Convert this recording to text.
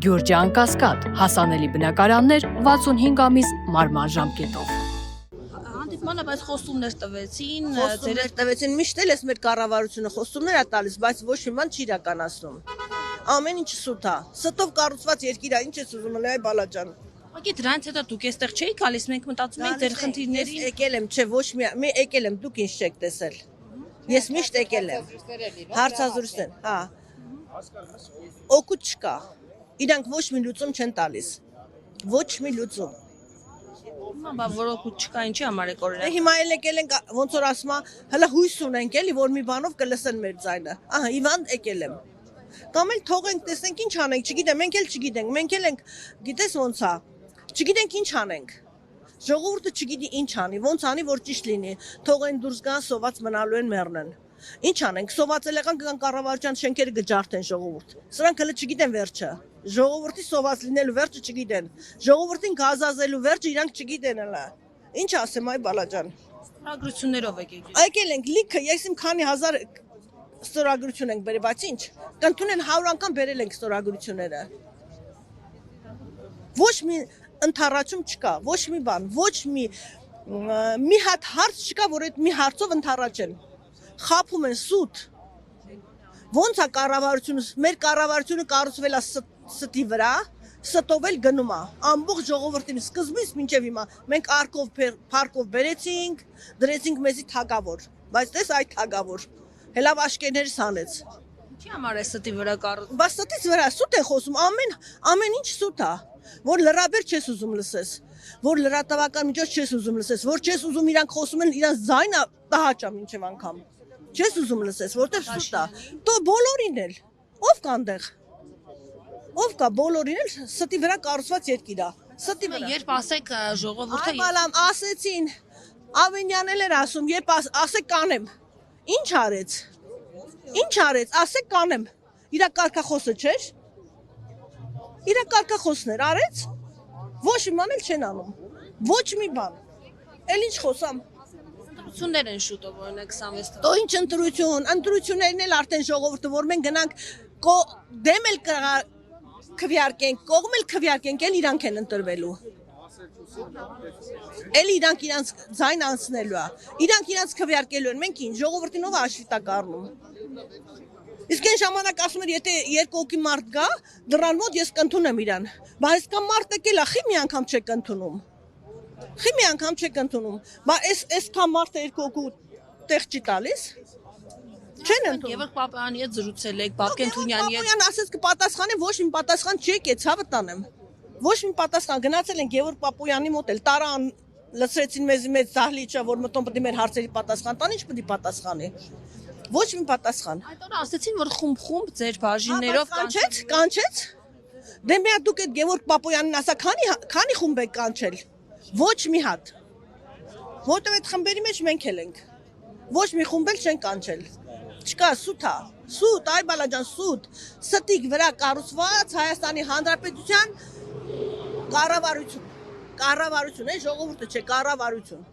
Գյուրջան Կասկադ, հասանելի բնակարաններ 65 ամիս մարման ժամկետով։ Հանդիպմանը բայց խոստումներ տվեցին, Խոստումներ տվեցին, միշտ էլ էս մեր կառավարությունը խոստումներ է տալիս, բայց ոչ մի բան չի իրականացնում։ Ամեն ինչ սուտ է։ Ստով կառուցված երկիր է, ինչ ես ուզում ալի այ բալաջան։ Ուղղակի դրանից հետո դուք այստեղ չէի գալիս, մենք մտածում ենք ձեր խնդիրների։ Ես եկել եմ, չէ, ոչ մի եկել եմ, դուք ինչ չեք տեսել։ Ես միշտ եկել եմ։ Հարցազրույցներ, հա։ Օգուտ չկա։ Իրանք ոչ մի լուծում չեն տալիս։ Ոչ մի լուծում։ Բա որոք չկա, ինչի համար եք օրինակ։ Հիմա էլ եկել ենք, ոնց որ ասում է, հələ հույս ունենք էլի, որ մի բանով կլսեն մեր ձայնը։ Ահա, Իվան եկել եմ։ Կամ էլ թողենք, տեսնենք ինչ անենք, չգիտեմ, մենք էլ չգիտենք, մենք էլ ենք, գիտես ոնց է։ Չգիտենք ինչ անենք։ Ժողովուրդը չգիտի ինչ անի, ոնց անի, որ ճիշտ լինի։ Թողեն դուրս գան, սոված մնալու են մեռնեն։ Ինչ անենք, սովածել եղան կգան կառավարության շենքերը կջարդեն ժողովուրդ։ Սրանք հələ չգիտեն վերջը։ Ժողովրդի սոված լինելու վերջը չգիտեն։ Ժողովրդին գազազելու վերջը իրանք չգիտեն հələ։ Ինչ ասեմ այ բալաջան։ Ստորագրություններով եք եկել։ Եկել ենք լիքը, ես իմ քանի հազար ստորագրություն ենք բերել, բայց ինչ։ Կընդունեն 100 անգամ բերել ենք ստորագրությունները։ Ոչ մի ընթառաջում չկա, ոչ մի բան, ոչ մի հատ հարց չկա, որ այդ մի հարցով ընթառաջեն։ Խափում են սուտ։ Ոնց է կառավարությունը, մեր կառավարությունը կառուցվել է ստի վրա, ստով էլ գնում է։ Ամբողջ ժողովրդին սկզբից մինչև հիմա մենք արկով փարկով բերեցինք, դրեցինք մեզի թագավոր, բայց տես այդ թագավոր։ Հելավ աշկերներս հանեց։ Ինչի համար է ստի վրա կառուցվում։ Բա ստից վրա սուտ է խոսում, ամեն ինչ սուտ է, որ լրաբեր չես ուզում լսես, որ լրատվական միջոց չես ուզում լսես, որ չես ուզում իրանք խոսում են իրանք ձայնը տահաճա մինչև անգամ։ Չես ուզում լսես, որտեղ սուտ է։ Դո բոլորին էլ, ով կա այնտեղ։ Ով կա բոլորին էլ ստի վրա կառուցված երկիր է։ Ստի վրա։ Երբ ասեք ժողովուրդը Այ ասեցին, Ավենյանն էլ էր ասում, երբ ասեք կանեմ։ Ինչ արեց։ Ինչ արեց, ասեք կանեմ։ Իրա կարգախոսը չէր։ Իրա կարգախոսներ արեց։ Ոչ մի բան էլ չեն անում։ Ոչ մի բան։ Էլ ինչ խոսամ։ ընտրություններ են շուտով օրինակ 26-ը։ Դո ինչ ընտրություններն էլ արդեն ժողովուրդը, որ մենք գնանք դեմ էլ քվյարկենք, կողմ էլ քվյարկենք, էլ իրանք են ընտրվելու։ Էլ իրանք իրանց ձայն անցնելու է։ Իրանք իրանց քվյարկելու են, մենք ինչ ժողովրդին ով հաշվի տակ առնում։ Իսկ այն ժամանակ ասում էր, եթե երկու հոգի մարդ գա, դռան մոտ ես կընդունեմ իրան։ Բայց կա մարդ եկել է, խի մի անգամ չեք ընդունում։ Խի մի անգամ չեք ընդունում։ Բա այսքան մարդը երկու հոգու տեղ չի տալիս։ Չեն ընդունում։ Գևորգ Պապայանի հետ զրուցել եք, Բաբկեն Թունյանի հետ։ Պապոյան ասեց կպատասխանեմ, ոչ մի պատասխան չեկե, ցավը տանեմ։ Ոչ մի պատասխան, գնացել են Գևորգ Պապոյանի մոտ էլ, տարան լցրեցին մեզի մեծ դահլիճը, որ մտոն պետք է մեր հարցերի պատասխան տան, ինչ պետք է պատասխանի։ Ոչ մի պատասխան։ Այդ օրը ասեցին, որ խումբ ձեր բաժիններով կանչեց։ Դե մի հատ դուք այդ Գևորգ Պապոյանին ասա, քանի խումբ եք կանչել։ Ոչ մի հատ։ Որտեւ այդ խմբերի մեջ մենք էլ ենք։ Ոչ մի խումբ էլ չեն կանչել։ Չկա սուտ է, սուտ, այ բալաջան սուտ, ստիկ վրա կառուցված Հայաստանի Հանրապետության կառավարություն, ժողովուրդը չէ, կառավարություն։